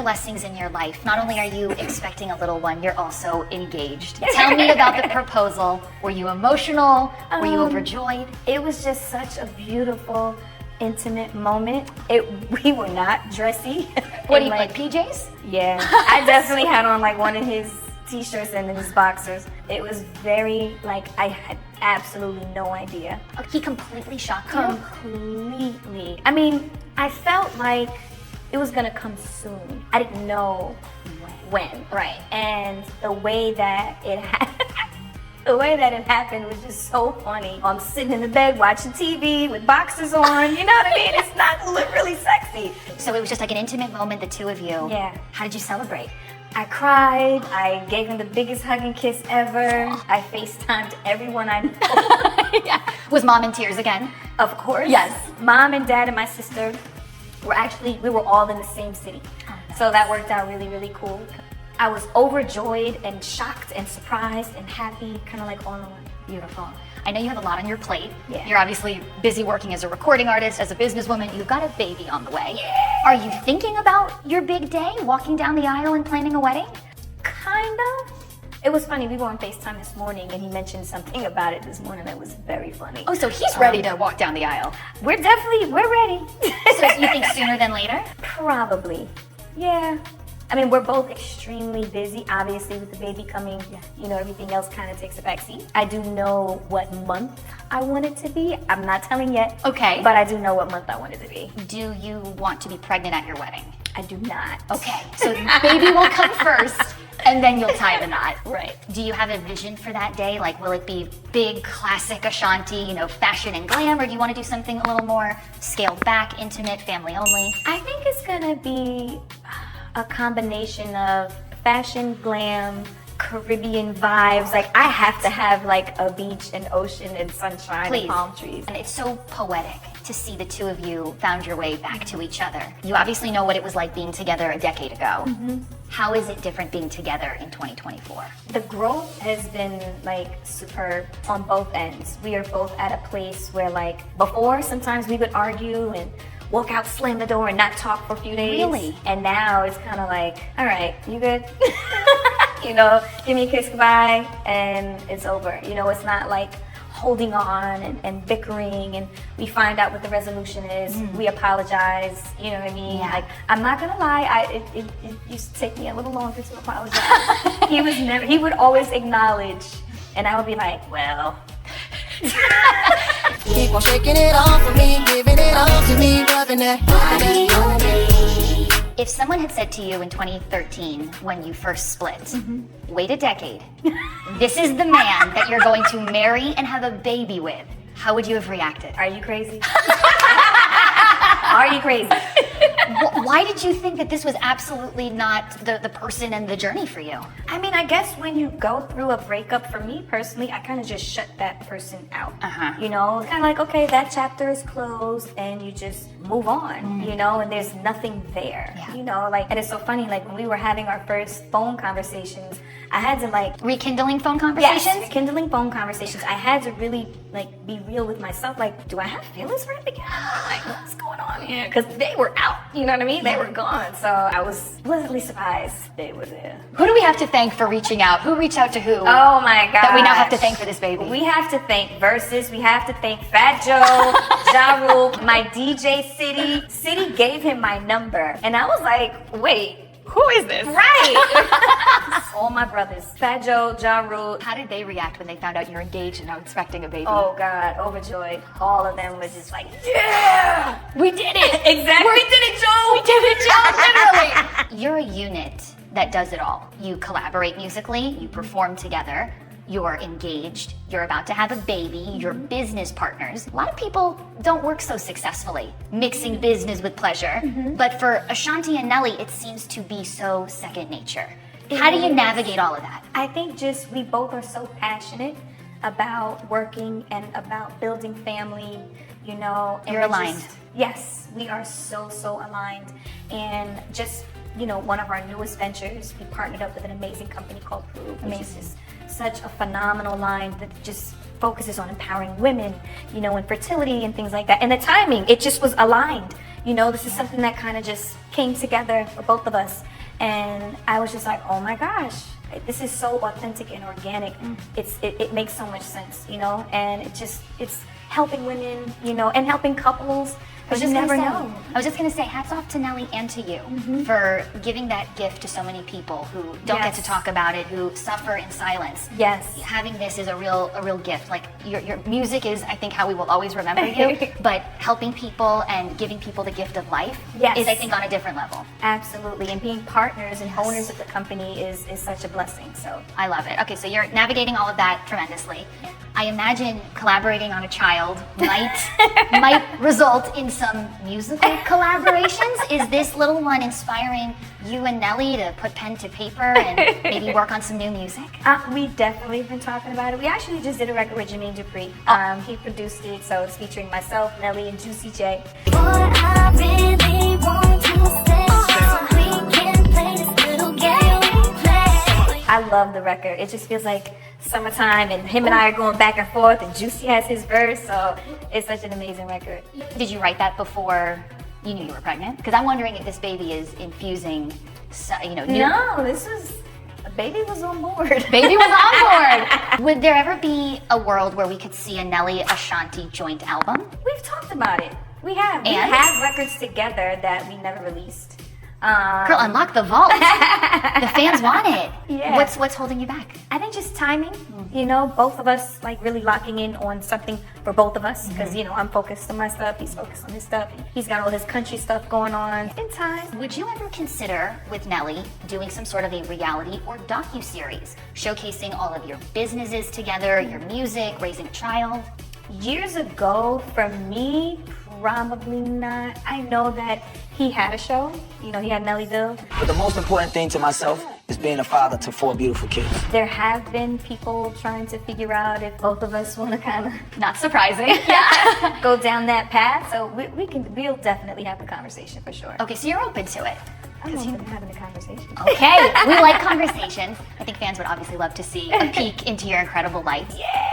blessings in your life. Not only are you expecting a little one, you're also engaged. Tell me about the proposal. Were you emotional? Were you overjoyed? It was just such a beautiful, intimate moment. We were not dressy. What do you like, PJs? Yeah, I definitely had on like one of his t-shirts and then his boxers. It was very, like, I had absolutely no idea. Oh, he completely shocked you? Completely. I mean, I felt like it was gonna come soon. I didn't know when. Right. And the way that it happened was just so funny. I'm sitting in the bed watching TV with boxers on, you know what I mean? It's not really sexy. So it was just like an intimate moment, the two of you. Yeah. How did you celebrate? I cried, I gave him the biggest hug and kiss ever. I FaceTimed everyone I know. Yeah. Was mom in tears again? Of course. Yes. Mom and dad and my sister we were all in the same city. Oh, nice. So that worked out really, really cool. I was overjoyed and shocked and surprised and happy, kind of like all in one. Beautiful. I know you have a lot on your plate. Yeah. You're obviously busy working as a recording artist, as a businesswoman. You've got a baby on the way. Yeah. Are you thinking about your big day, walking down the aisle and planning a wedding? Kind of. It was funny, we were on FaceTime this morning and he mentioned something about it this morning that was very funny. Oh, so he's ready to walk down the aisle. We're ready. So you think sooner than later? Probably, yeah. I mean, we're both extremely busy, obviously, with the baby coming, you know, everything else kind of takes a backseat. I do know what month I want it to be. I'm not telling yet. Okay. But I do know what month I want it to be. Do you want to be pregnant at your wedding? I do not. Okay, so baby will come first, and then you'll tie the knot. Right. Do you have a vision for that day? Like, will it be big, classic Ashanti, you know, fashion and glam, or do you want to do something a little more scaled back, intimate, family only? I think it's gonna be a combination of fashion, glam, Caribbean vibes. Like, I have to have like a beach and ocean and sunshine and palm trees. And it's so poetic to see the two of you found your way back to each other. You obviously know what it was like being together a decade ago. Mm-hmm. How is it different being together in 2024? The growth has been like superb on both ends. We are both at a place where, like, before sometimes we would argue and walk out, slam the door, and not talk for a few days. Really? And now it's kind of like, all right, you good? You know, give me a kiss goodbye, and it's over. You know, it's not like holding on and bickering, and we find out what the resolution is. We apologize, you know what I mean? Yeah. Like, I'm not gonna lie, it used to take me a little longer to apologize. He would always acknowledge, and I would be like, well. Keep on shaking it off for me, giving it all to me, rubbing that body. If someone had said to you in 2013, when you first split, wait a decade, this is the man that you're going to marry and have a baby with, how would you have reacted? Are you crazy? Are you crazy? Why did you think that this was absolutely not the person and the journey for you? I mean, I guess when you go through a breakup, for me personally, I kind of just shut that person out. You know, kind of like, okay, that chapter is closed, and you just move on, you know, and there's nothing there, you know, like, and it's so funny, like, when we were having our first phone conversations, I had to, like... Rekindling phone conversations? Yes, rekindling phone conversations. I had to really, like, be real with myself, like, do I have feelings for him again? Like, what's going on here? Because they were out, you know what I mean? They were gone, so I was pleasantly surprised they were there. Who do we have to thank for reaching out? Who reached out to who? Oh my God. That we now have to thank for this baby. We have to thank Versus. We have to thank Fat Joe, Ja Rule, my DJ City. City gave him my number. And I was like, wait, who is this? Right. All my brothers. Fat Joe, Ja Rule. How did they react when they found out you're engaged and now expecting a baby? Oh God, overjoyed. All of them was just like, yeah! We did it! Exactly. We did it, Joe! We did it, Joe, literally! You're a unit that does it all. You collaborate musically, you perform together, you're engaged, you're about to have a baby, you're business partners. A lot of people don't work so successfully, mixing business with pleasure. But for Ashanti and Nelly, it seems to be so second nature. How do you navigate all of that? I think just we both are so passionate about working and about building family, you know. You're aligned. Yes, we are so aligned. And just, you know, one of our newest ventures, we partnered up with an amazing company called Proof, which is just such a phenomenal line that just focuses on empowering women, you know, and fertility and things like that. And the timing, it just was aligned. You know, this is something that kind of just came together for both of us. And I was just like, oh my gosh, this is so authentic and organic. It makes so much sense, you know, and it's helping women, you know, and helping couples. But you never know. I was just gonna say, hats off to Nelly and to you for giving that gift to so many people who don't get to talk about it, who suffer in silence. Yes. Having this is a real gift. Like your music is, I think, how we will always remember you. But helping people and giving people the gift of life is, I think, on a different level. Absolutely. And being partners and owners of the company is such a blessing. So I love it. Okay, so you're navigating all of that tremendously. I imagine collaborating on a child might result in some musical collaborations. Is this little one inspiring you and Nelly to put pen to paper and maybe work on some new music? We definitely have been talking about it. We actually just did a record with Jermaine Dupri. He produced it, so it's featuring myself, Nelly, and Juicy J. Boy, I really want to stay so we can play this little game we play. I love the record. It just feels like summertime, and him and I are going back and forth, and Juicy has his verse, so it's such an amazing record. Did you write that before you knew you were pregnant? Because I'm wondering if this baby is infusing, new... No, baby was on board. Baby was on board. Would there ever be a world where we could see a Nelly Ashanti joint album? We've talked about it. We have. We And? have records together that we never released. Girl, unlock the vault. The fans want it. Yeah. What's holding you back? I think just timing, you know, both of us like really locking in on something for both of us, because you know, I'm focused on my stuff, he's focused on his stuff, he's got all his country stuff going on. In time. Would you ever consider, with Nelly, doing some sort of a reality or docu-series, showcasing all of your businesses together, your music, raising a child? Years ago, for me, probably not. I know that he had a show, you know, he had Nellyville. But the most important thing to myself is being a father to 4 beautiful kids. There have been people trying to figure out if both of us want to kind of Not surprising. go down that path. So we'll definitely have the conversation for sure. Okay, so you're open to it. I'm open to having a conversation. Okay, we like conversations. I think fans would obviously love to see a peek into your incredible life. Yeah.